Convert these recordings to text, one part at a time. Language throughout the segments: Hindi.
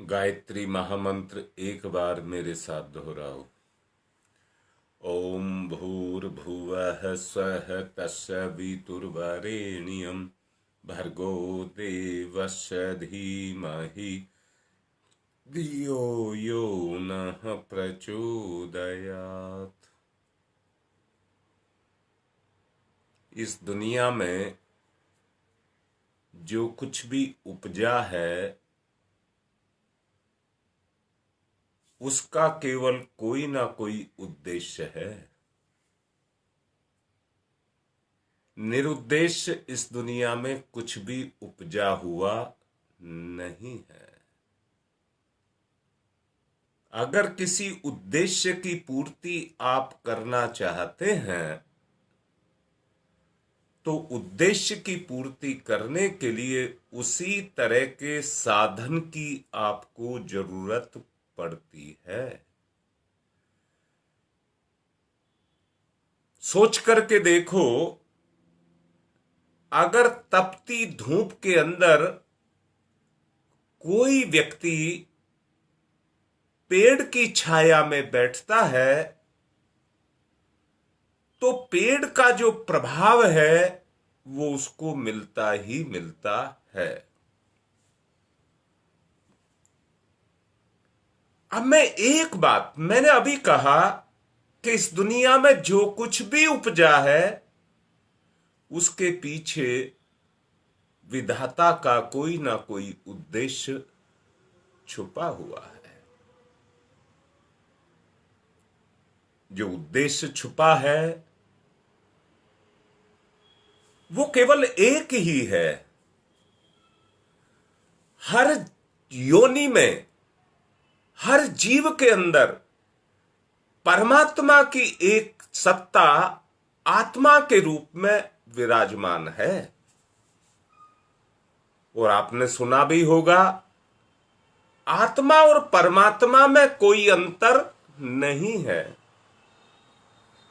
गायत्री महामंत्र एक बार मेरे साथ दोहराओ। ओम भूर्भुवः स्वः तत्सवितुर्वरेण्यं भर्गो देवस्य धीमहि धियो यो नः प्रचोदयात्। इस दुनिया में जो कुछ भी उपजा है उसका केवल कोई ना कोई उद्देश्य है। निरुद्देश्य इस दुनिया में कुछ भी उपजा हुआ नहीं है। अगर किसी उद्देश्य की पूर्ति आप करना चाहते हैं तो उद्देश्य की पूर्ति करने के लिए उसी तरह के साधन की आपको जरूरत पड़ती है। सोच करके देखो, अगर तपती धूप के अंदर कोई व्यक्ति पेड़ की छाया में बैठता है तो पेड़ का जो प्रभाव है वो उसको मिलता ही मिलता है। अब मैंने अभी कहा कि इस दुनिया में जो कुछ भी उपजा है उसके पीछे विधाता का कोई ना कोई उद्देश्य छुपा हुआ है। जो उद्देश्य छुपा है वो केवल एक ही है। हर योनि में, हर जीव के अंदर परमात्मा की एक सत्ता आत्मा के रूप में विराजमान है। और आपने सुना भी होगा, आत्मा और परमात्मा में कोई अंतर नहीं है।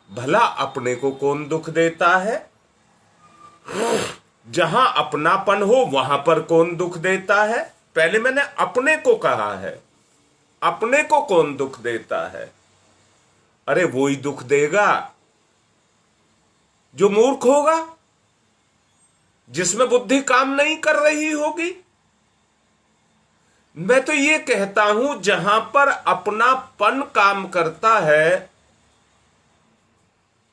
भला अपने को कौन दुख देता है? जहां अपनापन हो वहां पर कौन दुख देता है? पहले मैंने अपने को कहा है। अपने को कौन दुख देता है? अरे वो ही दुख देगा जो मूर्ख होगा, जिसमें बुद्धि काम नहीं कर रही होगी। मैं तो ये कहता हूं, जहां पर अपनापन काम करता है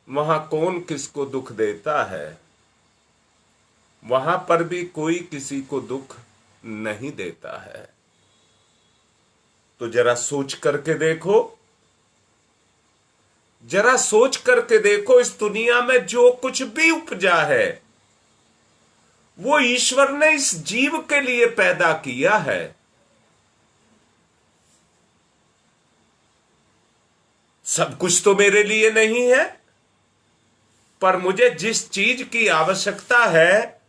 वहां कौन किसको दुख देता है? वहां पर भी कोई किसी को दुख नहीं देता है। तो जरा सोच करके देखो, जरा सोच करके देखो, इस दुनिया में जो कुछ भी उपजा है वो ईश्वर ने इस जीव के लिए पैदा किया है। सब कुछ तो मेरे लिए नहीं है, पर मुझे जिस चीज की आवश्यकता है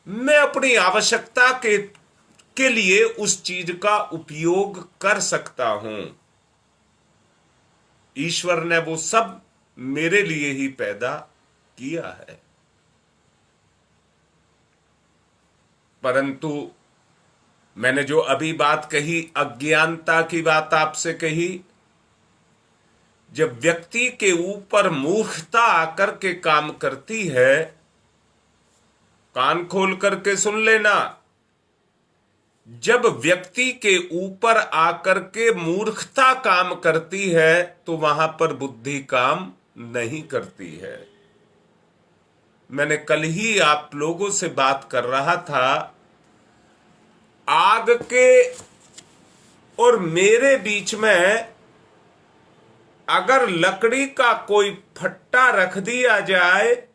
मैं अपनी आवश्यकता के लिए उस चीज का उपयोग कर सकता हूं। ईश्वर ने वो सब मेरे लिए ही पैदा किया है। परंतु मैंने जो अभी बात कही, अज्ञानता की बात आपसे कही, जब व्यक्ति के ऊपर मूर्खता आकर के काम करती है, कान खोल करके सुन लेना, जब व्यक्ति के ऊपर आकर के मूर्खता काम करती है तो वहां पर बुद्धि काम नहीं करती है। मैंने कल ही आप लोगों से बात कर रहा था, आग के और मेरे बीच में अगर लकड़ी का कोई फट्टा रख दिया जाए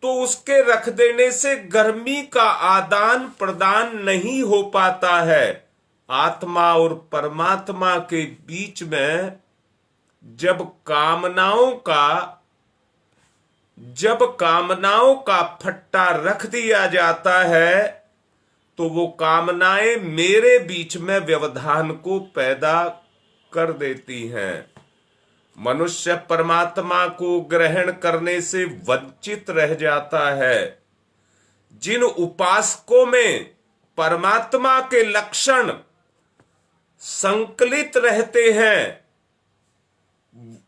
तो उसके रख देने से गर्मी का आदान प्रदान नहीं हो पाता है। आत्मा और परमात्मा के बीच में जब कामनाओं का फट्टा रख दिया जाता है तो वो कामनाएं मेरे बीच में व्यवधान को पैदा कर देती हैं। मनुष्य परमात्मा को ग्रहण करने से वंचित रह जाता है। जिन उपासकों में परमात्मा के लक्षण संकलित रहते हैं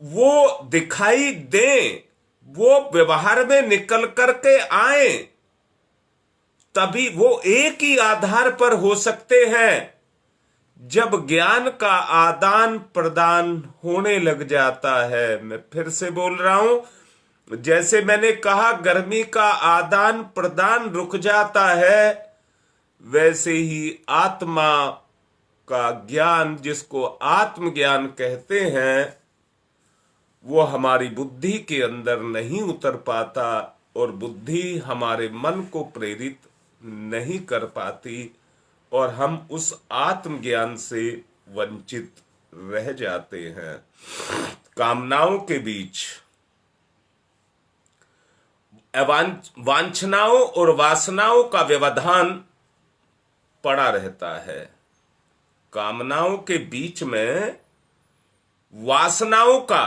वो दिखाई दें, वो व्यवहार में निकल करके आए, तभी वो एक ही आधार पर हो सकते हैं जब ज्ञान का आदान प्रदान होने लग जाता है। मैं फिर से बोल रहा हूं, जैसे मैंने कहा गर्मी का आदान प्रदान रुक जाता है, वैसे ही आत्मा का ज्ञान, जिसको आत्मज्ञान कहते हैं, वो हमारी बुद्धि के अंदर नहीं उतर पाता और बुद्धि हमारे मन को प्रेरित नहीं कर पाती और हम उस आत्मज्ञान से वंचित रह जाते हैं। कामनाओं के बीच वांछनाओं और वासनाओं का व्यवधान पड़ा रहता है। कामनाओं के बीच में वासनाओं का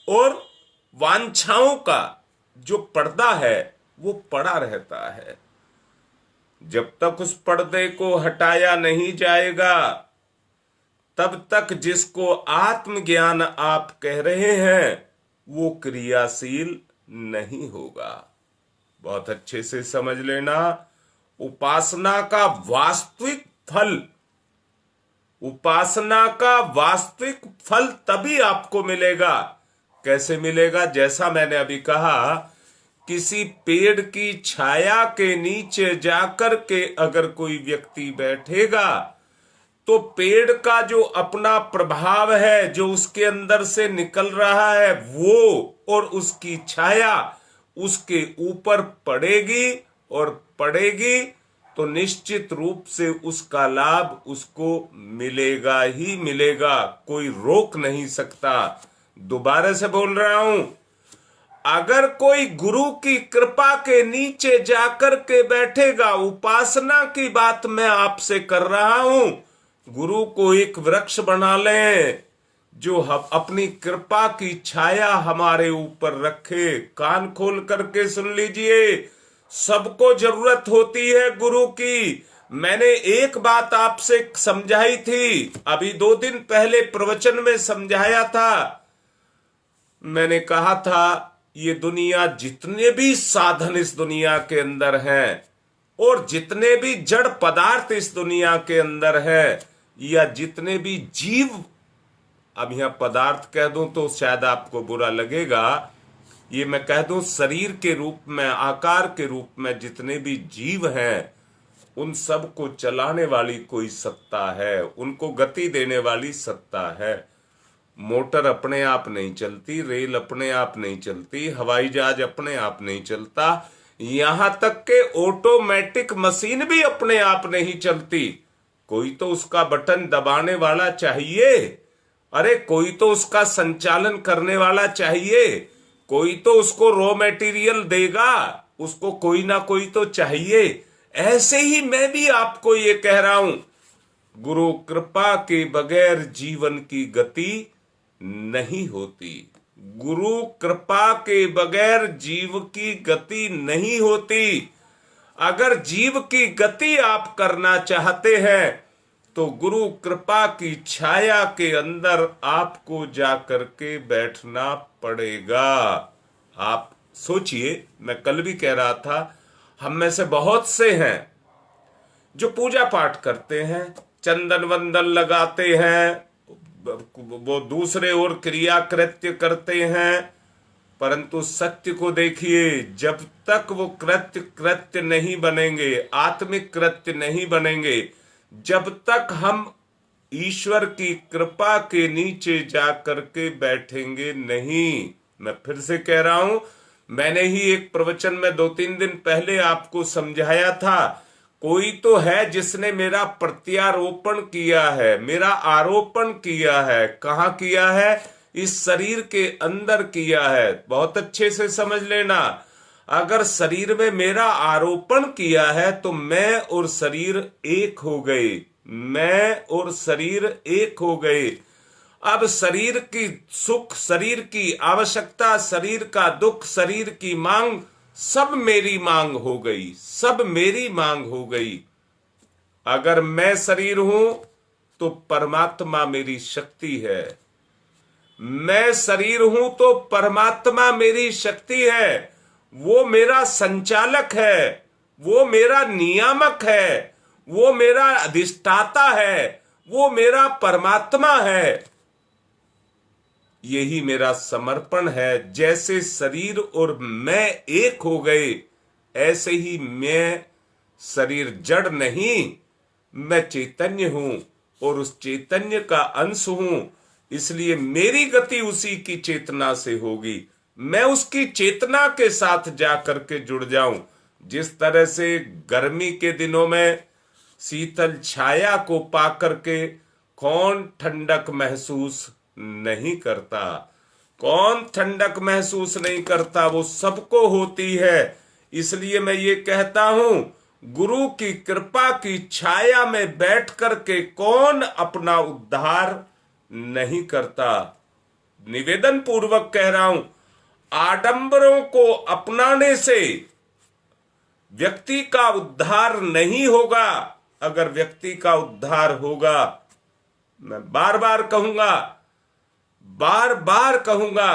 और वांछाओं का जो पर्दा है वो पड़ा रहता है। जब तक उस पर्दे को हटाया नहीं जाएगा तब तक जिसको आत्मज्ञान आप कह रहे हैं वो क्रियाशील नहीं होगा। बहुत अच्छे से समझ लेना, उपासना का वास्तविक फल, उपासना का वास्तविक फल तभी आपको मिलेगा। कैसे मिलेगा? जैसा मैंने अभी कहा, किसी पेड़ की छाया के नीचे जाकर के अगर कोई व्यक्ति बैठेगा तो पेड़ का जो अपना प्रभाव है, जो उसके अंदर से निकल रहा है, वो और उसकी छाया उसके ऊपर पड़ेगी और पड़ेगी तो निश्चित रूप से उसका लाभ उसको मिलेगा ही मिलेगा, कोई रोक नहीं सकता। दोबारा से बोल रहा हूं, अगर कोई गुरु की कृपा के नीचे जाकर के बैठेगा, उपासना की बात मैं आपसे कर रहा हूं, गुरु को एक वृक्ष बना लें जो हम अपनी कृपा की छाया हमारे ऊपर रखे। कान खोल करके सुन लीजिए, सबको जरूरत होती है गुरु की। मैंने एक बात आपसे समझाई थी, अभी 2 दिन पहले प्रवचन में समझाया था। मैंने कहा था ये दुनिया, जितने भी साधन इस दुनिया के अंदर हैं और जितने भी जड़ पदार्थ इस दुनिया के अंदर है, या जितने भी जीव, अब यहां पदार्थ कह दूं तो शायद आपको बुरा लगेगा, ये मैं कह दूं शरीर के रूप में, आकार के रूप में जितने भी जीव हैं, उन सब को चलाने वाली कोई सत्ता है, उनको गति देने वाली सत्ता है। मोटर अपने आप नहीं चलती, रेल अपने आप नहीं चलती, हवाई जहाज अपने आप नहीं चलता, यहां तक के ऑटोमेटिक मशीन भी अपने आप नहीं चलती। कोई तो उसका बटन दबाने वाला चाहिए, अरे कोई तो उसका संचालन करने वाला चाहिए, कोई तो उसको रॉ मटेरियल देगा, उसको कोई ना कोई तो चाहिए। ऐसे ही मैं भी आपको ये कह रहा हूं, गुरु कृपा के बगैर जीवन की गति नहीं होती। गुरु कृपा के बगैर जीव की गति नहीं होती। अगर जीव की गति आप करना चाहते हैं तो गुरु कृपा की छाया के अंदर आपको जाकर के बैठना पड़ेगा। आप सोचिए, मैं कल भी कह रहा था, हम में से बहुत से हैं जो पूजा पाठ करते हैं, चंदन वंदन लगाते हैं, वो दूसरे और क्रिया कृत्य करते हैं, परंतु सत्य को देखिए, जब तक वो कृत्य नहीं बनेंगे, आत्मिक कृत्य नहीं बनेंगे, जब तक हम ईश्वर की कृपा के नीचे जाकर के बैठेंगे नहीं। मैं फिर से कह रहा हूं, मैंने ही एक प्रवचन में 2-3 दिन पहले आपको समझाया था, कोई तो है जिसने मेरा प्रत्यारोपण किया है, मेरा आरोपण किया है। कहां किया है? इस शरीर के अंदर किया है। बहुत अच्छे से समझ लेना, अगर शरीर में मेरा आरोपण किया है तो मैं और शरीर एक हो गए, मैं और शरीर एक हो गए। अब शरीर की सुख, शरीर की आवश्यकता, शरीर का दुख, शरीर की मांग, सब मेरी मांग हो गई, सब मेरी मांग हो गई। अगर मैं शरीर हूं तो परमात्मा मेरी शक्ति है। मैं शरीर हूं तो परमात्मा मेरी शक्ति है। वो मेरा संचालक है, वो मेरा नियामक है, वो मेरा अधिष्ठाता है, वो मेरा परमात्मा है। यही मेरा समर्पण है। जैसे शरीर और मैं एक हो गए, ऐसे ही मैं शरीर जड़ नहीं, मैं चैतन्य हूं और उस चैतन्य का अंश हूं। इसलिए मेरी गति उसी की चेतना से होगी। मैं उसकी चेतना के साथ जाकर के जुड़ जाऊं। जिस तरह से गर्मी के दिनों में शीतल छाया को पाकर के कौन ठंडक महसूस नहीं करता, कौन ठंडक महसूस नहीं करता, वो सबको होती है। इसलिए मैं ये कहता हूं, गुरु की कृपा की छाया में बैठ करके कौन अपना उद्धार नहीं करता। निवेदन पूर्वक कह रहा हूं, आडंबरों को अपनाने से व्यक्ति का उद्धार नहीं होगा। अगर व्यक्ति का उद्धार होगा, मैं बार बार कहूंगा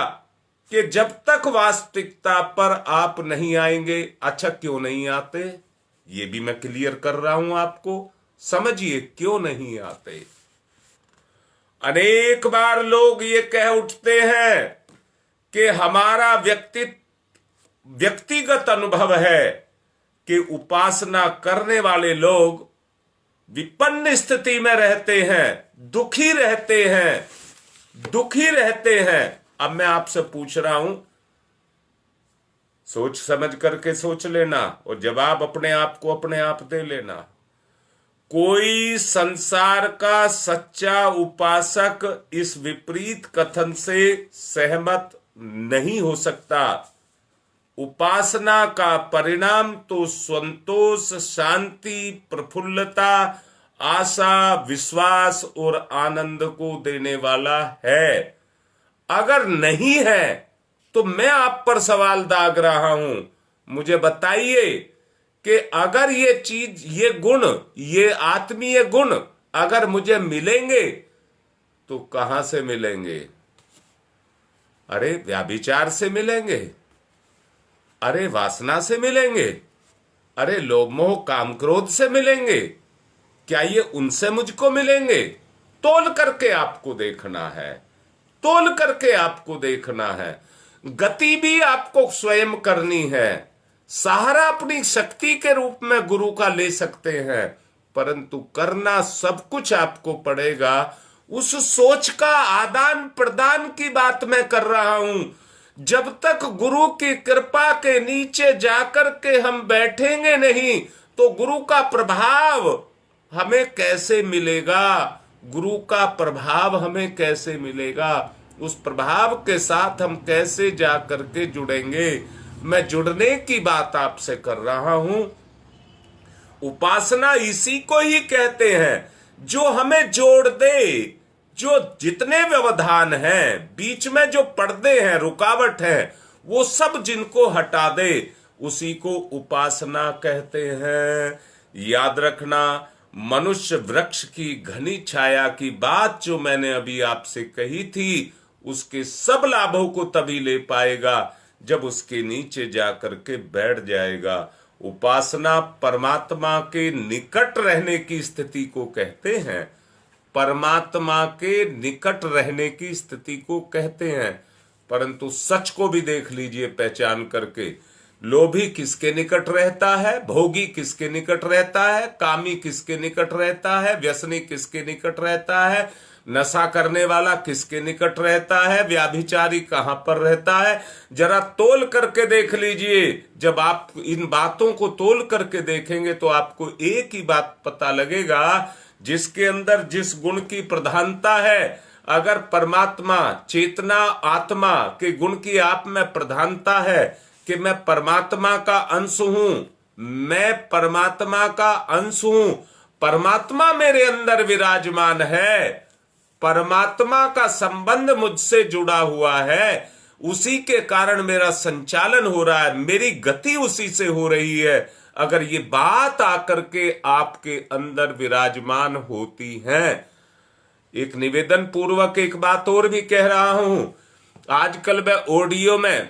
कि जब तक वास्तविकता पर आप नहीं आएंगे। अच्छा, क्यों नहीं आते, ये भी मैं क्लियर कर रहा हूं आपको। समझिए क्यों नहीं आते। अनेक बार लोग ये कह उठते हैं कि हमारा व्यक्तिगत अनुभव है कि उपासना करने वाले लोग विपन्न स्थिति में रहते हैं, दुखी रहते हैं। अब मैं आपसे पूछ रहा हूं, सोच समझ करके सोच लेना और जवाब अपने आप दे लेना। कोई संसार का सच्चा उपासक इस विपरीत कथन से सहमत नहीं हो सकता। उपासना का परिणाम तो संतोष, शांति, प्रफुल्लता, आशा, विश्वास और आनंद को देने वाला है। अगर नहीं है तो मैं आप पर सवाल दाग रहा हूं। मुझे बताइए कि अगर ये चीज, ये गुण, ये आत्मीय गुण अगर मुझे मिलेंगे तो कहां से मिलेंगे? अरे व्याभिचार से मिलेंगे, अरे वासना से मिलेंगे, अरे लोभ मोह काम क्रोध से मिलेंगे। क्या ये उनसे मुझको मिलेंगे? तोल करके आपको देखना है, तोल करके आपको देखना है। गति भी आपको स्वयं करनी है। सहारा अपनी शक्ति के रूप में गुरु का ले सकते हैं, परंतु करना सब कुछ आपको पड़ेगा। उस सोच का आदान प्रदान की बात मैं कर रहा हूं। जब तक गुरु की कृपा के नीचे जाकर के हम बैठेंगे नहीं तो गुरु का प्रभाव हमें कैसे मिलेगा? गुरु का प्रभाव हमें कैसे मिलेगा? उस प्रभाव के साथ हम कैसे जाकर के जुड़ेंगे? मैं जुड़ने की बात आपसे कर रहा हूं। उपासना इसी को ही कहते हैं जो हमें जोड़ दे। जो जितने व्यवधान हैं, बीच में जो पर्दे हैं, रुकावट है, वो सब जिनको हटा दे, उसी को उपासना कहते हैं। याद रखना, मनुष्य वृक्ष की घनी छाया की बात जो मैंने अभी आपसे कही थी, उसके सब लाभों को तभी ले पाएगा जब उसके नीचे जाकर के बैठ जाएगा। उपासना परमात्मा के निकट रहने की स्थिति को कहते हैं। परमात्मा के निकट रहने की स्थिति को कहते हैं। परंतु सच को भी देख लीजिए पहचान करके। लोभी किसके निकट रहता है? भोगी किसके निकट रहता है? कामी किसके निकट रहता है? व्यसनी किसके निकट रहता है? नशा करने वाला किसके निकट रहता है? व्याभिचारी कहां पर रहता है? जरा तोल करके देख लीजिए। जब आप इन बातों को तोल करके देखेंगे तो आपको एक ही बात पता लगेगा, जिसके अंदर जिस गुण की प्रधानता है, अगर परमात्मा, चेतना, आत्मा के गुण की आप में प्रधानता है कि मैं परमात्मा का अंश हूं, मैं परमात्मा का अंश हूं, परमात्मा मेरे अंदर विराजमान है, परमात्मा का संबंध मुझसे जुड़ा हुआ है, उसी के कारण मेरा संचालन हो रहा है, मेरी गति उसी से हो रही है। अगर ये बात आकर के आपके अंदर विराजमान होती है। एक निवेदन पूर्वक एक बात और भी कह रहा हूं, आजकल मैं ऑडियो में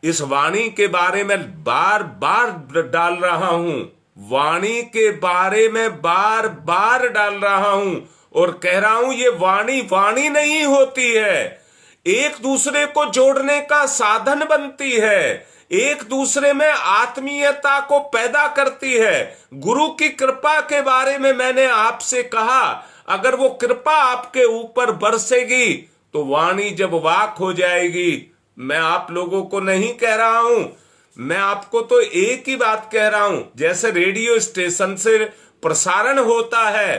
इस वाणी के बारे में बार बार डाल रहा हूं, वाणी के बारे में बार बार डाल रहा हूं और कह रहा हूं ये वाणी वाणी नहीं होती है, एक दूसरे को जोड़ने का साधन बनती है, एक दूसरे में आत्मीयता को पैदा करती है। गुरु की कृपा के बारे में मैंने आपसे कहा, अगर वो कृपा आपके ऊपर बरसेगी तो वाणी जब वाक हो जाएगी। मैं आप लोगों को नहीं कह रहा हूं, मैं आपको तो एक ही बात कह रहा हूं, जैसे रेडियो स्टेशन से प्रसारण होता है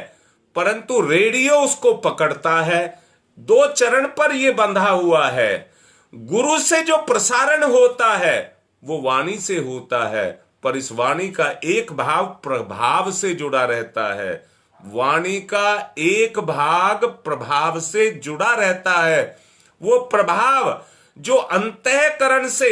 परंतु रेडियो उसको पकड़ता है, दो चरण पर यह बंधा हुआ है। गुरु से जो प्रसारण होता है वो वाणी से होता है, पर इस वाणी का एक भाव प्रभाव से जुड़ा रहता है, वाणी का एक भाग प्रभाव से जुड़ा रहता है। वो प्रभाव जो अंतःकरण से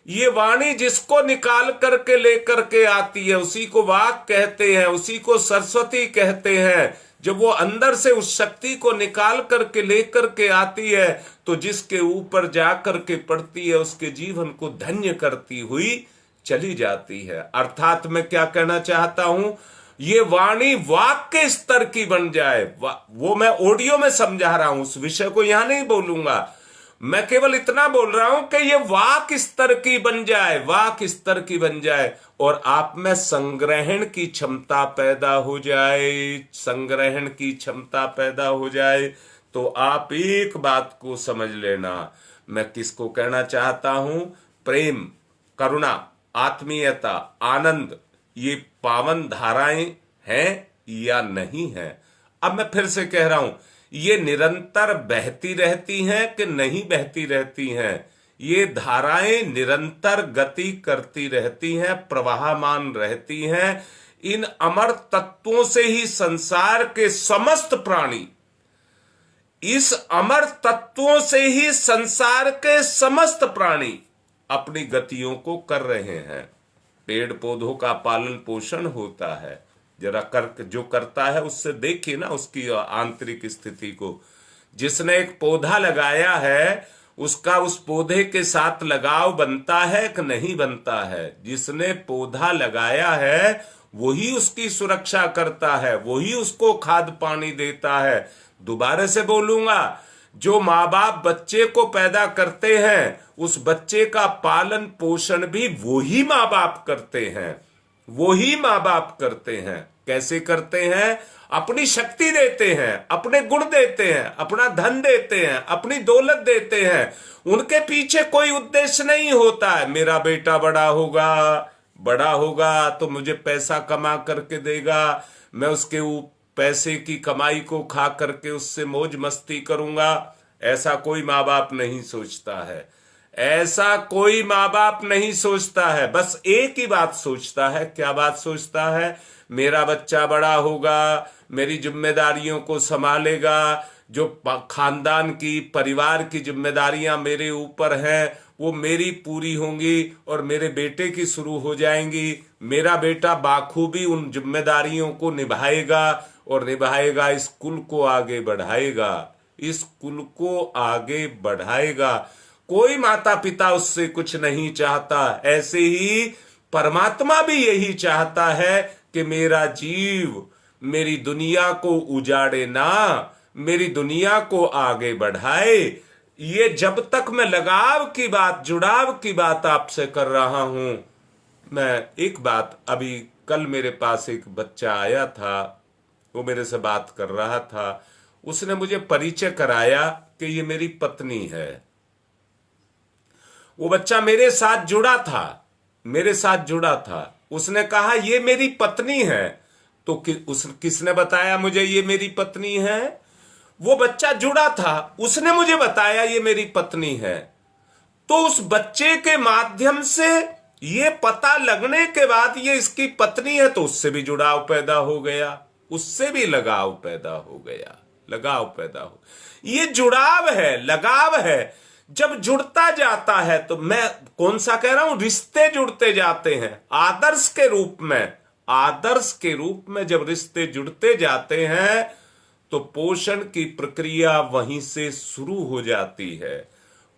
ये वाणी जिसको निकाल करके लेकर के आती है उसी को वाक कहते हैं, उसी को सरस्वती कहते हैं। जब वो अंदर से उस शक्ति को निकाल करके लेकर के आती है तो जिसके ऊपर जाकर के पड़ती है उसके जीवन को धन्य करती हुई चली जाती है। अर्थात मैं क्या कहना चाहता हूं, ये वाणी वाक के स्तर की बन जाए, वो मैं ऑडियो में समझा रहा हूं, उस विषय को यहां नहीं बोलूंगा। मैं केवल इतना बोल रहा हूं कि ये वाक स्तर की बन जाए, वाक स्तर की बन जाए और आप में संग्रहण की क्षमता पैदा हो जाए, संग्रहण की क्षमता पैदा हो जाए। तो आप एक बात को समझ लेना, मैं किसको कहना चाहता हूं, प्रेम, करुणा, आत्मीयता, आनंद, ये पावन धाराएं हैं या नहीं है। अब मैं फिर से कह रहा हूं, ये निरंतर बहती रहती हैं कि नहीं बहती रहती हैं। ये धाराएं निरंतर गति करती रहती हैं, प्रवाहमान रहती हैं। इन अमर तत्वों से ही संसार के समस्त प्राणी, इस अमर तत्वों से ही संसार के समस्त प्राणी अपनी गतियों को कर रहे हैं। पेड़ पौधों का पालन पोषण होता है, जरा कर जो करता है उससे देखिए ना उसकी आंतरिक स्थिति को। जिसने एक पौधा लगाया है उसका उस पौधे के साथ लगाव बनता है कि नहीं बनता है। जिसने पौधा लगाया है वही उसकी सुरक्षा करता है, वही उसको खाद पानी देता है। दोबारा से बोलूंगा, जो माँ बाप बच्चे को पैदा करते हैं उस बच्चे का पालन पोषण भी वही माँ बाप करते हैं, वही माँ बाप करते हैं। कैसे करते हैं? अपनी शक्ति देते हैं, अपने गुण देते हैं, अपना धन देते हैं, अपनी दौलत देते हैं। उनके पीछे कोई उद्देश्य नहीं होता है, मेरा बेटा बड़ा होगा तो मुझे पैसा कमा करके देगा, मैं उसके पैसे की कमाई को खा करके उससे मौज मस्ती करूंगा। ऐसा कोई माँ बाप नहीं सोचता है, ऐसा कोई माँ बाप नहीं सोचता है। बस एक ही बात सोचता है। क्या बात सोचता है? मेरा बच्चा बड़ा होगा, मेरी जिम्मेदारियों को संभालेगा, जो खानदान की परिवार की जिम्मेदारियां मेरे ऊपर हैं वो मेरी पूरी होंगी और मेरे बेटे की शुरू हो जाएंगी। मेरा बेटा बाखूबी उन जिम्मेदारियों को निभाएगा और निभाएगा, इस कुल को आगे बढ़ाएगा, इस कुल को आगे बढ़ाएगा। कोई माता पिता उससे कुछ नहीं चाहता। ऐसे ही परमात्मा भी यही चाहता है कि मेरा जीव मेरी दुनिया को उजाड़े ना, मेरी दुनिया को आगे बढ़ाए। ये जब तक मैं लगाव की बात, जुड़ाव की बात आपसे कर रहा हूं, मैं एक बात, अभी कल मेरे पास एक बच्चा आया था, वो मेरे से बात कर रहा था, उसने मुझे परिचय कराया कि ये मेरी पत्नी है। वो बच्चा मेरे साथ जुड़ा था, मेरे साथ जुड़ा था। उसने कहा ये मेरी पत्नी है। तो किसने बताया मुझे ये मेरी पत्नी है? वो बच्चा जुड़ा था, उसने मुझे बताया ये मेरी पत्नी है। तो उस बच्चे के माध्यम से ये पता लगने के बाद ये इसकी पत्नी है, तो उससे भी जुड़ाव पैदा हो गया, उससे भी लगाव पैदा हो गया, लगाव पैदा हो। ये जुड़ाव है, लगाव है। जब जुड़ता जाता है, तो मैं कौन सा कह रहा हूं, रिश्ते जुड़ते जाते हैं आदर्श के रूप में। आदर्श के रूप में जब रिश्ते जुड़ते जाते हैं तो पोषण की प्रक्रिया वहीं से शुरू हो जाती है।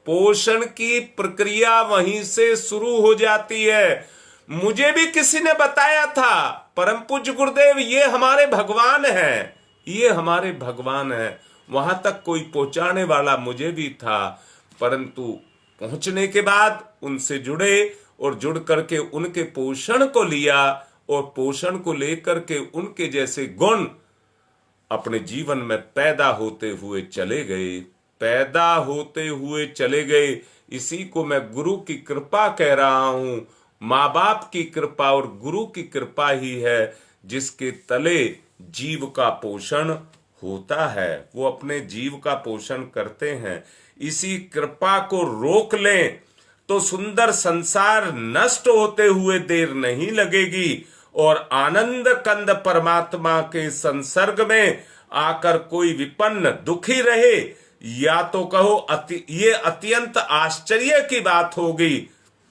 पोषण की प्रक्रिया वहीं से शुरू हो जाती है। मुझे भी किसी ने बताया था, परम पूज्य गुरुदेव ये हमारे भगवान हैं, ये हमारे भगवान हैं। वहां तक कोई पहुंचाने वाला मुझे भी था, परंतु पहुंचने के बाद उनसे जुड़े और जुड़ करके उनके पोषण को लिया और पोषण को लेकर के उनके जैसे गुण अपने जीवन में पैदा होते हुए चले गए, पैदा होते हुए चले गए। इसी को मैं गुरु की कृपा कह रहा हूं। माँ बाप की कृपा और गुरु की कृपा ही है जिसके तले जीव का पोषण होता है, वो अपने जीव का पोषण करते हैं। इसी कृपा को रोक लें तो सुंदर संसार नष्ट होते हुए देर नहीं लगेगी और आनंद कंद परमात्मा के संसर्ग में आकर कोई विपन्न दुखी रहे, या तो कहो ये अत्यंत आश्चर्य की बात होगी।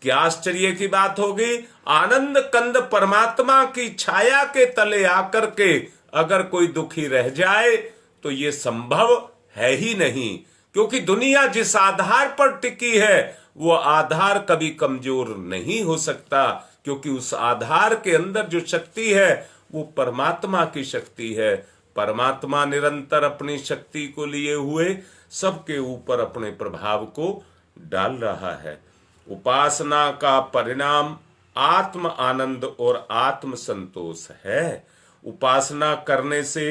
क्या आश्चर्य की बात होगी? आनंद कंद परमात्मा की छाया के तले आकर के अगर कोई दुखी रह जाए तो ये संभव है ही नहीं, क्योंकि दुनिया जिस आधार पर टिकी है वो आधार कभी कमजोर नहीं हो सकता, क्योंकि उस आधार के अंदर जो शक्ति है वो परमात्मा की शक्ति है। परमात्मा निरंतर अपनी शक्ति को लिए हुए सबके ऊपर अपने प्रभाव को डाल रहा है। उपासना का परिणाम आत्म आनंद और आत्म संतोष है। उपासना करने से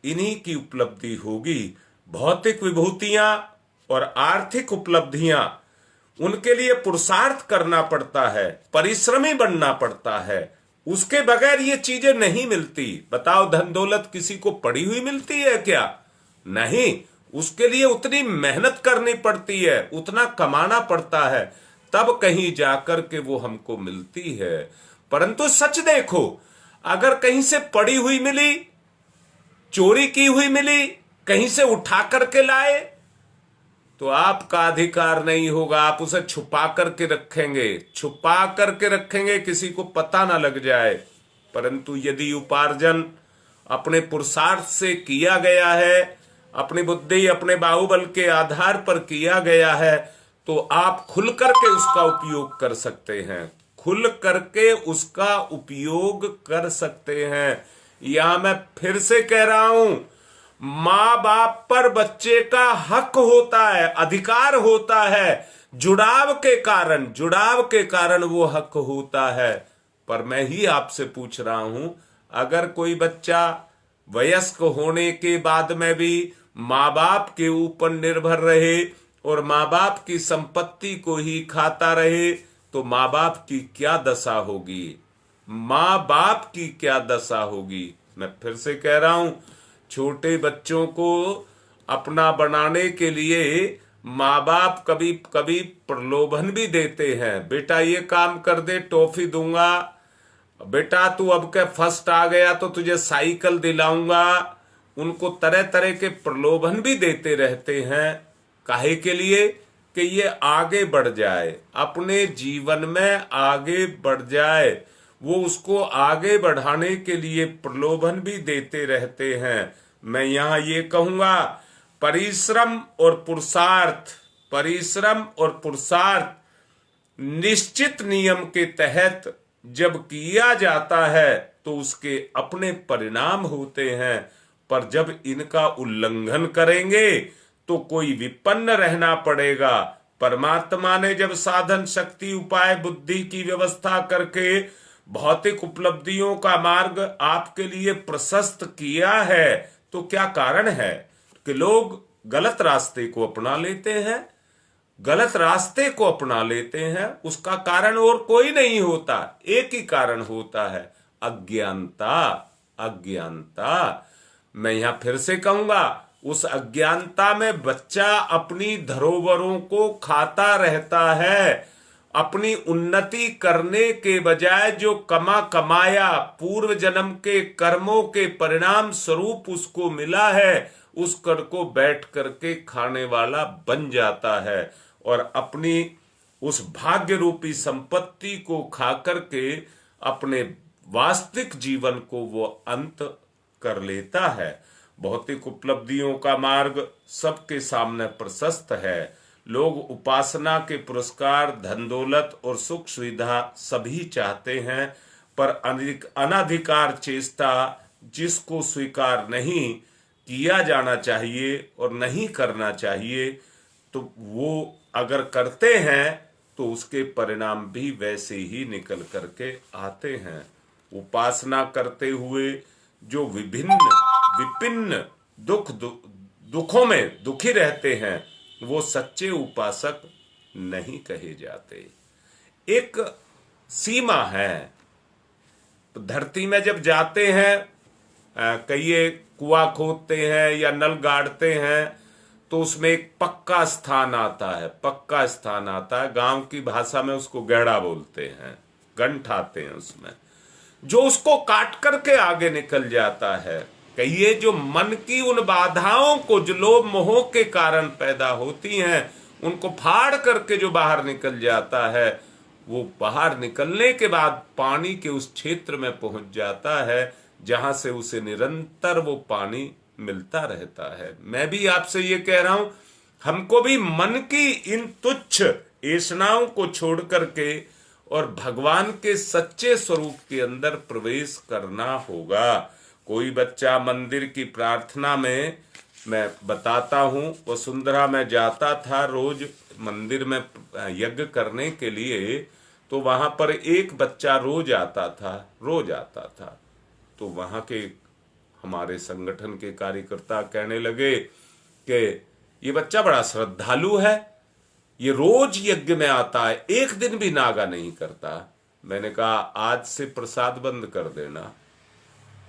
इन्हीं की उपलब्धि होगी। भौतिक विभूतियां और आर्थिक उपलब्धियां, उनके लिए पुरुषार्थ करना पड़ता है, परिश्रमी बनना पड़ता है, उसके बगैर ये चीजें नहीं मिलती। बताओ, धन दौलत किसी को पड़ी हुई मिलती है क्या? नहीं, उसके लिए उतनी मेहनत करनी पड़ती है, उतना कमाना पड़ता है, तब कहीं जाकर के वो हमको मिलती है। परंतु सच देखो, अगर कहीं से पड़ी हुई मिली, चोरी की हुई मिली, कहीं से उठा करके लाए, तो आपका अधिकार नहीं होगा, आप उसे छुपा करके रखेंगे, छुपा करके रखेंगे, किसी को पता ना लग जाए। परंतु यदि उपार्जन अपने पुरुषार्थ से किया गया है, अपनी बुद्धि अपने बाहुबल के आधार पर किया गया है, तो आप खुल करके उसका उपयोग कर सकते हैं, खुल करके उसका उपयोग कर सकते हैं। यहां मैं फिर से कह रहा हूं, माँ बाप पर बच्चे का हक होता है, अधिकार होता है, जुड़ाव के कारण वो हक होता है। पर मैं ही आपसे पूछ रहा हूं, अगर कोई बच्चा वयस्क होने के बाद में भी माँ बाप के ऊपर निर्भर रहे और माँ बाप की संपत्ति को ही खाता रहे, तो माँ बाप की क्या दशा होगी? माँ बाप की क्या दशा होगी? मैं फिर से कह रहा हूं, छोटे बच्चों को अपना बनाने के लिए माँ बाप कभी कभी प्रलोभन भी देते हैं। बेटा ये काम कर दे, टॉफी दूंगा, बेटा तू अब के फर्स्ट आ गया तो तुझे साइकिल दिलाऊंगा। उनको तरह तरह के प्रलोभन भी देते रहते हैं। काहे के लिए? कि ये आगे बढ़ जाए, अपने जीवन में आगे बढ़ जाए। वो उसको आगे बढ़ाने के लिए प्रलोभन भी देते रहते हैं। मैं यहां ये कहूंगा, परिश्रम और पुरुषार्थ निश्चित नियम के तहत जब किया जाता है तो उसके अपने परिणाम होते हैं। पर जब इनका उल्लंघन करेंगे तो कोई विपन्न रहना पड़ेगा। परमात्मा ने जब साधन शक्ति उपाय बुद्धि की व्यवस्था करके भौतिक उपलब्धियों का मार्ग आपके लिए प्रशस्त किया है, तो क्या कारण है कि लोग गलत रास्ते को अपना लेते हैं? गलत रास्ते को अपना लेते हैं, उसका कारण और कोई नहीं होता, एक ही कारण होता है, अज्ञानता। मैं यहां फिर से कहूंगा, उस अज्ञानता में बच्चा अपनी धरोहरों को खाता रहता है। अपनी उन्नति करने के बजाय जो कमाया पूर्व जन्म के कर्मों के परिणाम स्वरूप उसको मिला है, उस कर को बैठ करके खाने वाला बन जाता है। और अपनी उस भाग्य रूपी संपत्ति को खा करके अपने वास्तविक जीवन को वो अंत कर लेता है। भौतिक उपलब्धियों का मार्ग सबके सामने प्रशस्त है। लोग उपासना के पुरस्कार, धन दौलत और सुख सुविधा सभी चाहते हैं, पर अनधिकार चेष्टा जिसको स्वीकार नहीं किया जाना चाहिए और नहीं करना चाहिए, तो वो अगर करते हैं तो उसके परिणाम भी वैसे ही निकल करके आते हैं। उपासना करते हुए जो विभिन्न दुखों में दुखी रहते हैं, वो सच्चे उपासक नहीं कहे जाते। एक सीमा है। धरती में जब जाते हैं, कई कुआं खोदते हैं या नल गाड़ते हैं, तो उसमें एक पक्का स्थान आता है। पक्का स्थान आता है, गांव की भाषा में उसको गहरा बोलते हैं, गंठ आते हैं उसमें, जो उसको काट करके आगे निकल जाता है। कहिए जो मन की उन बाधाओं को जो लोभ मोह के कारण पैदा होती हैं, उनको फाड़ करके जो बाहर निकल जाता है, वो बाहर निकलने के बाद पानी के उस क्षेत्र में पहुंच जाता है जहां से उसे निरंतर वो पानी मिलता रहता है। मैं भी आपसे ये कह रहा हूं, हमको भी मन की इन तुच्छ ऐसनाओं को छोड़ करके और भगवान के सच्चे स्वरूप के अंदर प्रवेश करना होगा। कोई बच्चा मंदिर की प्रार्थना में, मैं बताता हूं, वसुंधरा में जाता था रोज मंदिर में यज्ञ करने के लिए, तो वहां पर एक बच्चा रोज आता था। तो वहां के हमारे संगठन के कार्यकर्ता कहने लगे कि ये बच्चा बड़ा श्रद्धालु है, ये रोज यज्ञ में आता है, एक दिन भी नागा नहीं करता। मैंने कहा आज से प्रसाद बंद कर देना,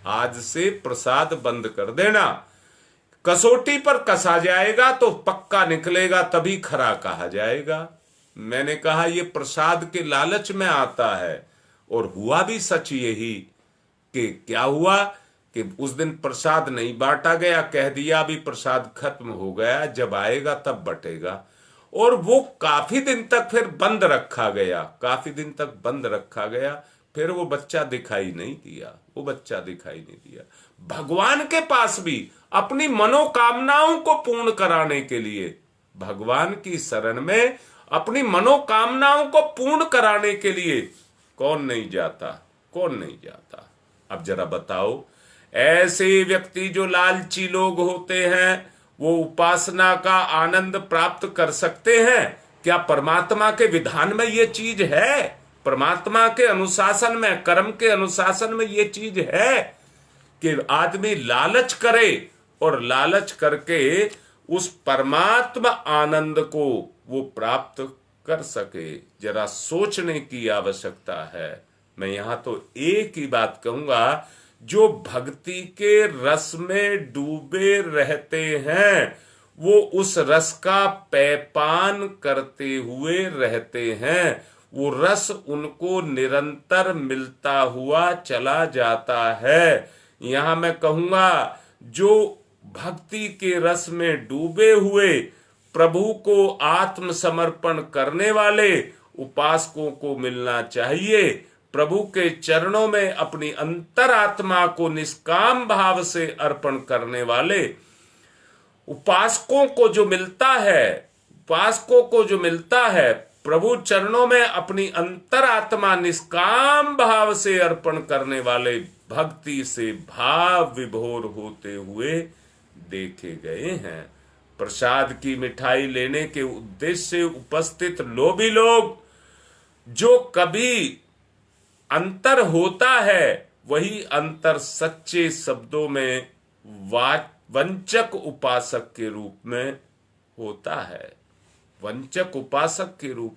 आज से प्रसाद बंद कर देना। कसौटी पर कसा जाएगा तो पक्का निकलेगा, तभी खरा कहा जाएगा। मैंने कहा ये प्रसाद के लालच में आता है, और हुआ भी सच यही कि क्या हुआ कि उस दिन प्रसाद नहीं बांटा गया, कह दिया अभी प्रसाद खत्म हो गया, जब आएगा तब बटेगा। और वो काफी दिन तक फिर बंद रखा गया, फिर वो बच्चा दिखाई नहीं दिया। भगवान के पास भी अपनी मनोकामनाओं को पूर्ण कराने के लिए, भगवान की शरण में अपनी मनोकामनाओं को पूर्ण कराने के लिए कौन नहीं जाता। अब जरा बताओ, ऐसे व्यक्ति जो लालची लोग होते हैं, वो उपासना का आनंद प्राप्त कर सकते हैं क्या? परमात्मा के विधान में ये चीज है? परमात्मा के अनुशासन में, कर्म के अनुशासन में ये चीज है कि आदमी लालच करे और लालच करके उस परमात्मा आनंद को वो प्राप्त कर सके? जरा सोचने की आवश्यकता है। मैं यहां तो एक ही बात कहूंगा, जो भक्ति के रस में डूबे रहते हैं, वो उस रस का पेयपान करते हुए रहते हैं। वो रस उनको निरंतर मिलता हुआ चला जाता है। यहां मैं कहूंगा, जो भक्ति के रस में डूबे हुए, प्रभु को आत्मसमर्पण करने वाले उपासकों को मिलना चाहिए। प्रभु के चरणों में अपनी अंतरात्मा को निष्काम भाव से अर्पण करने वाले उपासकों को जो मिलता है, प्रभु चरणों में अपनी अंतरात्मा निष्काम भाव से अर्पण करने वाले भक्ति से भाव विभोर होते हुए देखे गए हैं। प्रसाद की मिठाई लेने के उद्देश्य से उपस्थित लोभी लोग, जो कभी अंतर होता है, वही अंतर सच्चे शब्दों में वंचक उपासक के रूप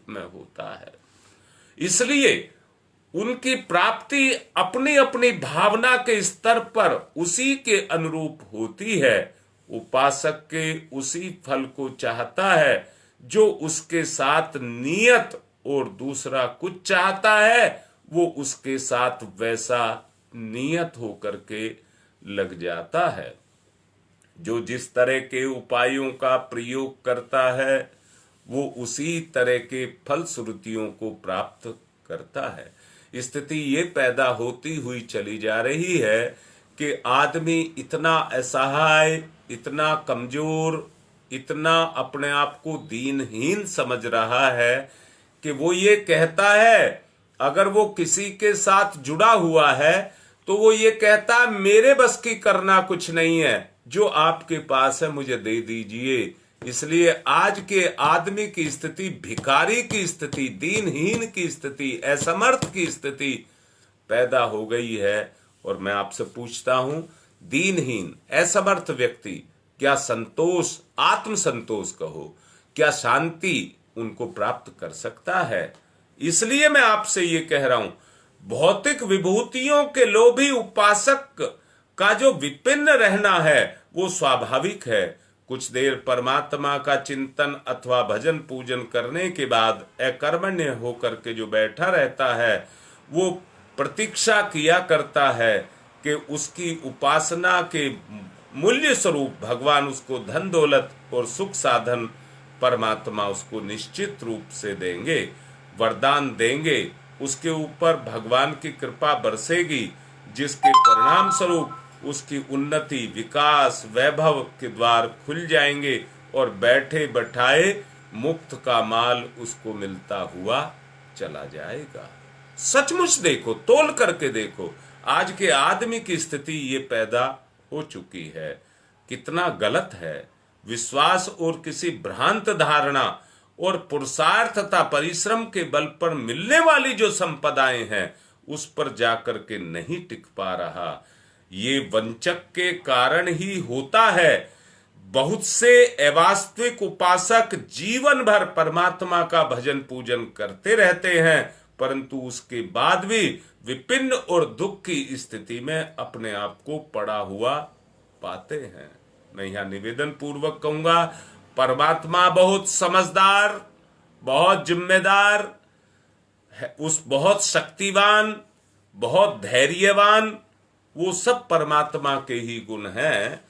में होता है। इसलिए उनकी प्राप्ति अपनी अपनी भावना के स्तर पर उसी के अनुरूप होती है। उपासक के उसी फल को चाहता है जो उसके साथ नियत, और दूसरा कुछ चाहता है, वो उसके साथ वैसा नियत होकर के लग जाता है। जो जिस तरह के उपायों का प्रयोग करता है, वो उसी तरह के फलश्रुतियों को प्राप्त करता है। स्थिति ये पैदा होती हुई चली जा रही है कि आदमी इतना असहाय, इतना कमजोर, इतना अपने आप को दीनहीन समझ रहा है कि वो ये कहता है, अगर वो किसी के साथ जुड़ा हुआ है तो वो ये कहता है मेरे बस की करना कुछ नहीं है, जो आपके पास है मुझे दे दीजिए। इसलिए आज के आदमी की स्थिति भिखारी की स्थिति, दीनहीन की स्थिति, असमर्थ की स्थिति पैदा हो गई है। और मैं आपसे पूछता हूं, दीनहीन असमर्थ व्यक्ति क्या संतोष, आत्म संतोष कहो, क्या शांति उनको प्राप्त कर सकता है? इसलिए मैं आपसे ये कह रहा हूं, भौतिक विभूतियों के लोभी उपासक का जो विपिन्न रहना है वो स्वाभाविक है। कुछ देर परमात्मा का चिंतन अथवा भजन पूजन करने के बाद अकर्मण्य होकर के जो बैठा रहता है वो प्रतीक्षा किया करता है कि उसकी उपासना के मूल्य स्वरूप भगवान उसको धन दौलत और सुख साधन परमात्मा उसको निश्चित रूप से देंगे, वरदान देंगे, उसके ऊपर भगवान की कृपा बरसेगी, जिसके परिणाम स्वरूप उसकी उन्नति, विकास, वैभव के द्वार खुल जाएंगे और बैठे बैठाए मुक्त का माल उसको मिलता हुआ चला जाएगा। सचमुच देखो, तोल करके देखो, आज के आदमी की स्थिति ये पैदा हो चुकी है। कितना गलत है। विश्वास और किसी भ्रांत धारणा और पुरुषार्थ तथा परिश्रम के बल पर मिलने वाली जो संपदाएं हैं उस पर जाकर के नहीं टिक पा रहा। ये वंचक के कारण ही होता है। बहुत से अवास्तविक उपासक जीवन भर परमात्मा का भजन पूजन करते रहते हैं, परंतु उसके बाद भी विपिन्न और दुख की स्थिति में अपने आप को पड़ा हुआ पाते हैं। मैं यहां निवेदन पूर्वक कहूंगा, परमात्मा बहुत समझदार, बहुत जिम्मेदार है, उस बहुत शक्तिवान, बहुत धैर्यवान, वो सब परमात्मा के ही गुण हैं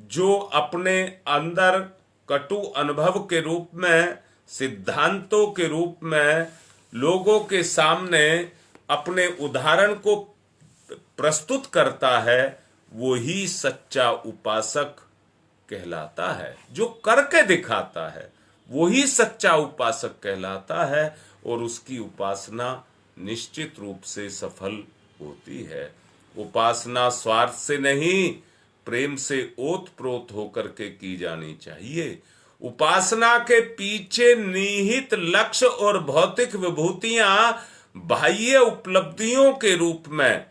जो अपने अंदर कटु अनुभव के रूप में, सिद्धांतों के रूप में लोगों के सामने अपने उदाहरण को प्रस्तुत करता है। वो ही सच्चा उपासक कहलाता है। जो करके दिखाता है वो ही सच्चा उपासक कहलाता है और उसकी उपासना निश्चित रूप से सफल होती है। उपासना स्वार्थ से नहीं, प्रेम से ओतप्रोत होकर के की जानी चाहिए। उपासना के पीछे निहित लक्ष्य और भौतिक विभूतियां बाह्य उपलब्धियों के रूप में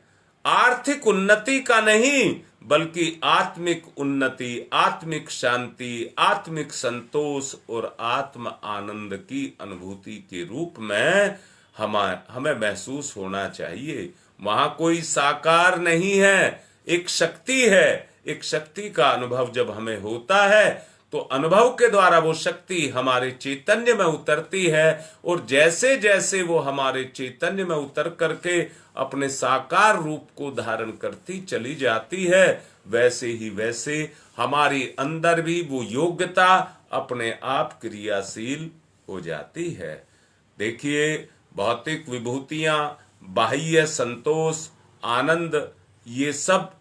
आर्थिक उन्नति का नहीं, बल्कि आत्मिक उन्नति, आत्मिक शांति, आत्मिक संतोष और आत्म आनंद की अनुभूति के रूप में हमें महसूस होना चाहिए। वहां कोई साकार नहीं है, एक शक्ति है। एक शक्ति का अनुभव जब हमें होता है तो अनुभव के द्वारा वो शक्ति हमारे चैतन्य में उतरती है और जैसे जैसे वो हमारे चैतन्य में उतर करके अपने साकार रूप को धारण करती चली जाती है, वैसे ही वैसे हमारी अंदर भी वो योग्यता अपने आप क्रियाशील हो जाती है। देखिए, भौतिक विभूतियां, बाह्य संतोष, आनंद, ये सब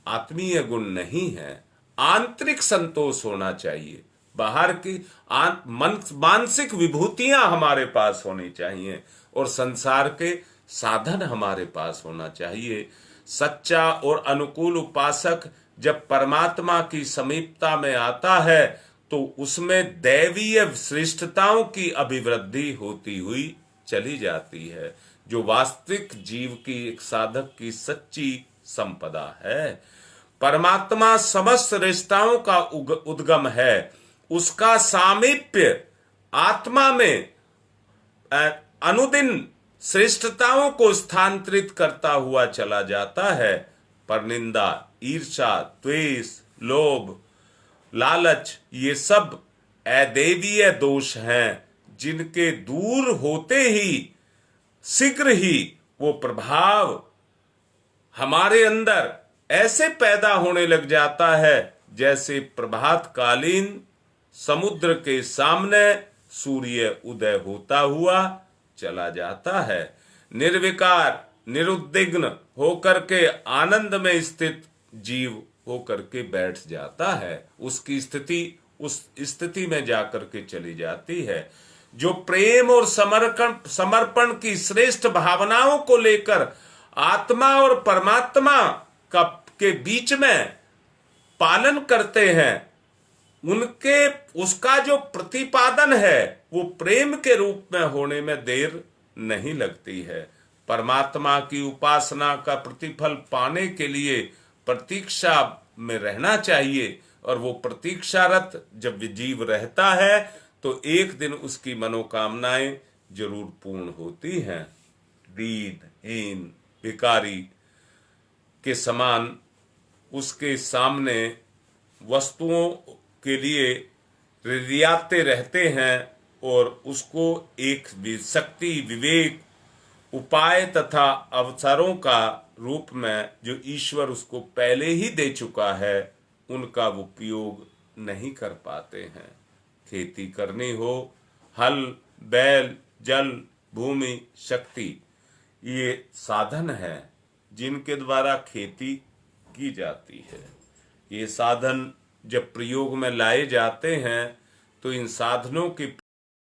आत्मीय गुण नहीं है। आंतरिक संतोष होना चाहिए। बाहर की मानसिक विभूतियां हमारे पास होनी चाहिए और संसार के साधन हमारे पास होना चाहिए। सच्चा और अनुकूल उपासक जब परमात्मा की समीपता में आता है तो उसमें दैवीय श्रेष्ठताओं की अभिवृद्धि होती हुई चली जाती है, जो वास्तविक जीव की, एक साधक की सच्ची संपदा है। परमात्मा समस्त रिश्ताओं का उद्गम है। उसका सामीप्य आत्मा में अनुदिन श्रेष्ठताओं को स्थानांतरित करता हुआ चला जाता है। परनिंदा, ईर्ष्या, द्वेष, लोभ, लालच, ये सब अदैवीय दोष हैं, जिनके दूर होते ही शीघ्र ही वो प्रभाव हमारे अंदर ऐसे पैदा होने लग जाता है जैसे प्रभात कालीन समुद्र के सामने सूर्य उदय होता हुआ चला जाता है। निर्विकार निरुद्विग्न होकर के आनंद में स्थित जीव होकर के बैठ जाता है, उसकी स्थिति उस स्थिति में जाकर के चली जाती है। जो प्रेम और समर्पण की श्रेष्ठ भावनाओं को लेकर आत्मा और परमात्मा के बीच में पालन करते हैं, उनके उसका जो प्रतिपादन है वो प्रेम के रूप में होने में देर नहीं लगती है। परमात्मा की उपासना का प्रतिफल पाने के लिए प्रतीक्षा में रहना चाहिए, और वो प्रतीक्षारत जब जीव रहता है तो एक दिन उसकी मनोकामनाएं जरूर पूर्ण होती हैं। दीनहीन भिखारी के समान उसके सामने वस्तुओं के लिए रियाते रहते हैं, और उसको एक शक्ति, विवेक, उपाय तथा अवसरों का रूप में जो ईश्वर उसको पहले ही दे चुका है, उनका उपयोग नहीं कर पाते हैं। खेती करनी हो, हल, बैल, जल, भूमि, शक्ति, ये साधन है जिनके द्वारा खेती की जाती है। ये साधन जब प्रयोग में लाए जाते हैं तो इन साधनों के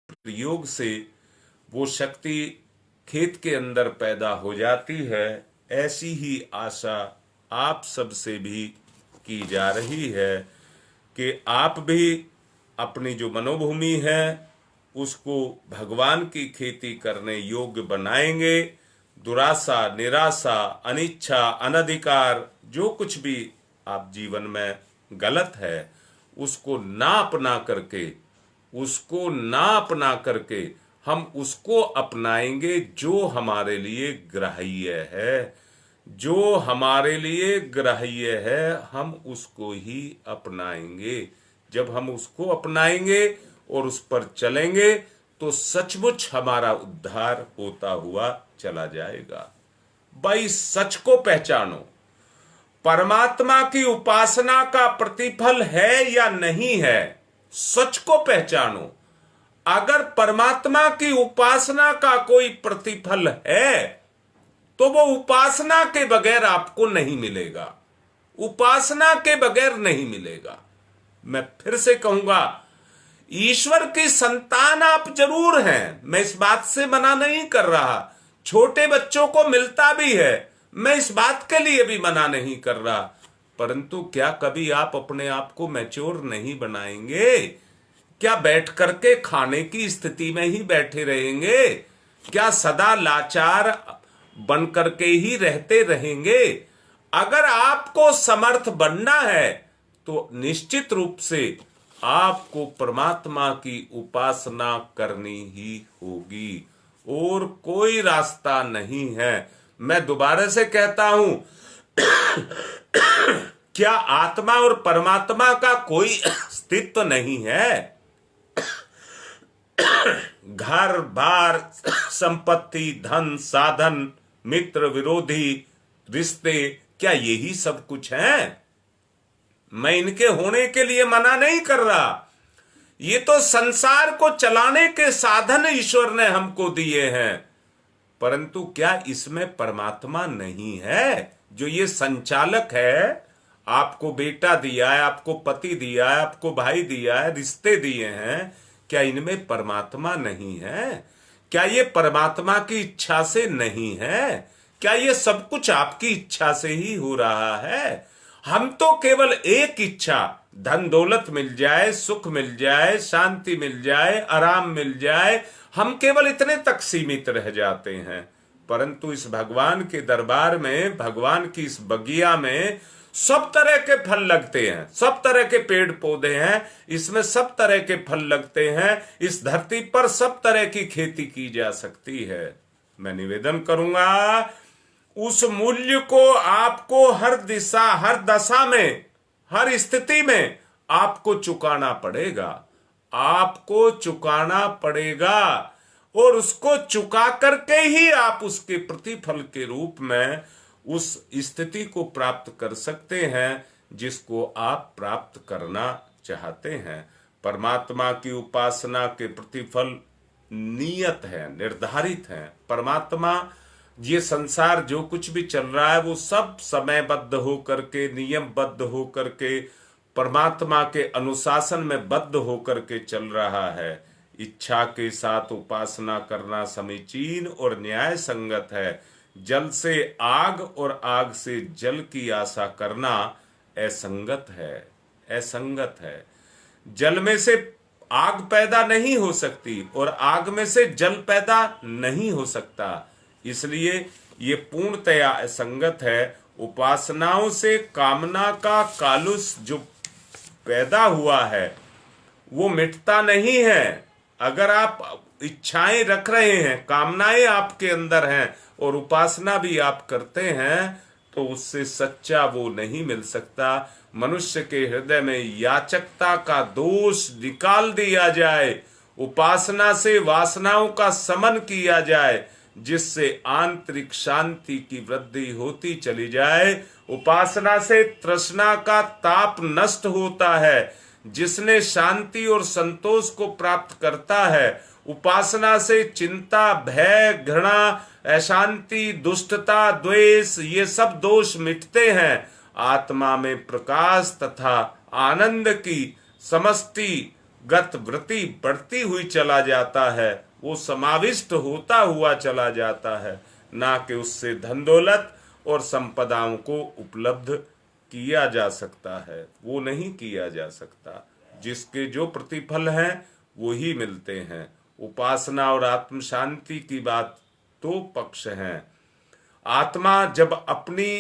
प्रयोग से वो शक्ति खेत के अंदर पैदा हो जाती है। ऐसी ही आशा आप सबसे भी की जा रही है कि आप भी अपनी जो मनोभूमि है उसको भगवान की खेती करने योग्य बनाएंगे। दुराशा, निराशा, अनिच्छा, अनधिकार, जो कुछ भी आप जीवन में गलत है उसको ना अपना करके हम उसको अपनाएंगे जो हमारे लिए ग्राह्य है। जो हमारे लिए ग्राह्य है हम उसको ही अपनाएंगे। जब हम उसको अपनाएंगे और उस पर चलेंगे तो सचमुच हमारा उद्धार होता हुआ चला जाएगा। भाई सच को पहचानो। परमात्मा की उपासना का प्रतिफल है या नहीं है, सच को पहचानो। अगर परमात्मा की उपासना का कोई प्रतिफल है तो वो उपासना के बगैर आपको नहीं मिलेगा, उपासना के बगैर नहीं मिलेगा। मैं फिर से कहूंगा, ईश्वर की संतान आप जरूर हैं, मैं इस बात से मना नहीं कर रहा। छोटे बच्चों को मिलता भी है, मैं इस बात के लिए भी मना नहीं कर रहा। परंतु क्या कभी आप अपने आप को मैच्योर नहीं बनाएंगे? क्या बैठ करके खाने की स्थिति में ही बैठे रहेंगे? क्या सदा लाचार बन करके ही रहते रहेंगे? अगर आपको समर्थ बनना है तो निश्चित रूप से आपको परमात्मा की उपासना करनी ही होगी, और कोई रास्ता नहीं है। मैं दोबारा से कहता हूं, क्या आत्मा और परमात्मा का कोई अस्तित्व नहीं है? घर बार, संपत्ति, धन, साधन, मित्र, विरोधी, रिश्ते, क्या यही सब कुछ है? मैं इनके होने के लिए मना नहीं कर रहा। ये तो संसार को चलाने के साधन ईश्वर ने हमको दिए हैं, परंतु क्या इसमें परमात्मा नहीं है? जो ये संचालक है, आपको बेटा दिया है, आपको पति दिया है, आपको भाई दिया है, रिश्ते दिए हैं, क्या इनमें परमात्मा नहीं है? क्या ये परमात्मा की इच्छा से नहीं है? क्या ये सब कुछ आपकी इच्छा से ही हो रहा है? हम तो केवल एक इच्छा, धन दौलत मिल जाए, सुख मिल जाए, शांति मिल जाए, आराम मिल जाए, हम केवल इतने तक सीमित रह जाते हैं। परंतु इस भगवान के दरबार में, भगवान की इस बगिया में सब तरह के फल लगते हैं, सब तरह के पेड़ पौधे हैं, इसमें सब तरह के फल लगते हैं। इस धरती पर सब तरह की खेती की जा सकती है। मैं निवेदन करूंगा, उस मूल्य को आपको हर दिशा, हर दशा में, हर स्थिति में आपको चुकाना पड़ेगा, आपको चुकाना पड़ेगा। और उसको चुका करके ही आप उसके प्रतिफल के रूप में उस स्थिति को प्राप्त कर सकते हैं जिसको आप प्राप्त करना चाहते हैं। परमात्मा की उपासना के प्रतिफल नियत है, निर्धारित है। परमात्मा, ये संसार जो कुछ भी चल रहा है वो सब समयबद्ध हो करके, नियमबद्ध हो करके, परमात्मा के अनुशासन में बद्ध होकर के चल रहा है। इच्छा के साथ उपासना करना समीचीन और न्याय संगत है। जल से आग और आग से जल की आशा करना असंगत है, असंगत है। जल में से आग पैदा नहीं हो सकती और आग में से जल पैदा नहीं हो सकता, इसलिए ये पूर्णतया असंगत है। उपासनाओं से कामना का कालुष जो पैदा हुआ है वो मिटता नहीं है। अगर आप इच्छाएं रख रहे हैं, कामनाएं आपके अंदर हैं और उपासना भी आप करते हैं, तो उससे सच्चा वो नहीं मिल सकता। मनुष्य के हृदय में याचकता का दोष निकाल दिया जाए, उपासना से वासनाओं का समन किया जाए, जिससे आंतरिक शांति की वृद्धि होती चली जाए। उपासना से तृष्णा का ताप नष्ट होता है। जिसने शांति और संतोष को प्राप्त करता है, उपासना से चिंता, भय, घृणा, अशांति, दुष्टता, द्वेष, ये सब दोष मिटते हैं। आत्मा में प्रकाश तथा आनंद की समष्टिगत वृत्ति बढ़ती हुई चला जाता है, वो समाविष्ट होता हुआ चला जाता है, ना कि उससे धन दौलत और संपदाओं को उपलब्ध किया जा सकता है। वो नहीं किया जा सकता। जिसके जो प्रतिफल हैं वो ही मिलते हैं। उपासना और आत्म शांति की बात दो पक्ष हैं। आत्मा जब अपनी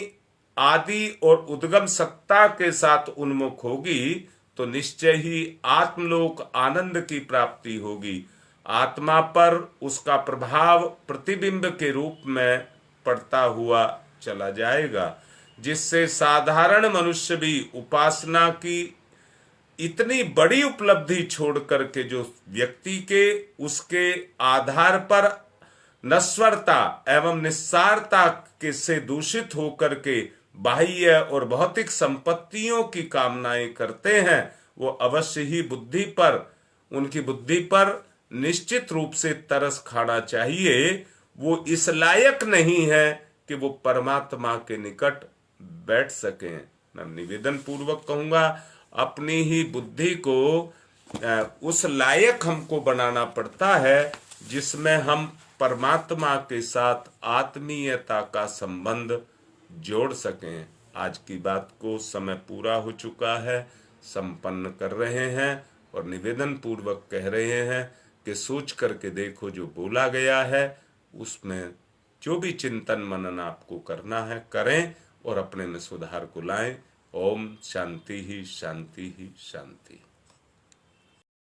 आदि और उद्गम सत्ता के साथ उन्मुख होगी तो निश्चय ही आत्मलोक आनंद की प्राप्ति होगी। आत्मा पर उसका प्रभाव प्रतिबिंब के रूप में पड़ता हुआ चला जाएगा, जिससे साधारण मनुष्य भी उपासना की इतनी बड़ी उपलब्धि छोड़ करके जो व्यक्ति के उसके आधार पर नश्वरता एवं निस्सारता के से दूषित होकर के बाह्य और भौतिक संपत्तियों की कामनाएं करते हैं, वो अवश्य ही उनकी बुद्धि पर निश्चित रूप से तरस खाना चाहिए। वो इस लायक नहीं है कि वो परमात्मा के निकट बैठ सकें। मैं निवेदन पूर्वक कहूंगा, अपनी ही बुद्धि को उस लायक हमको बनाना पड़ता है जिसमें हम परमात्मा के साथ आत्मीयता का संबंध जोड़ सकें। आज की बात को समय पूरा हो चुका है, संपन्न कर रहे हैं और निवेदन पूर्वक कह रहे हैं कि सोच करके देखो जो बोला गया है उसमें जो भी चिंतन मनन आपको करना है करें और अपने में सुधार को लाएं। ओम शांति ही शांति ही शांति।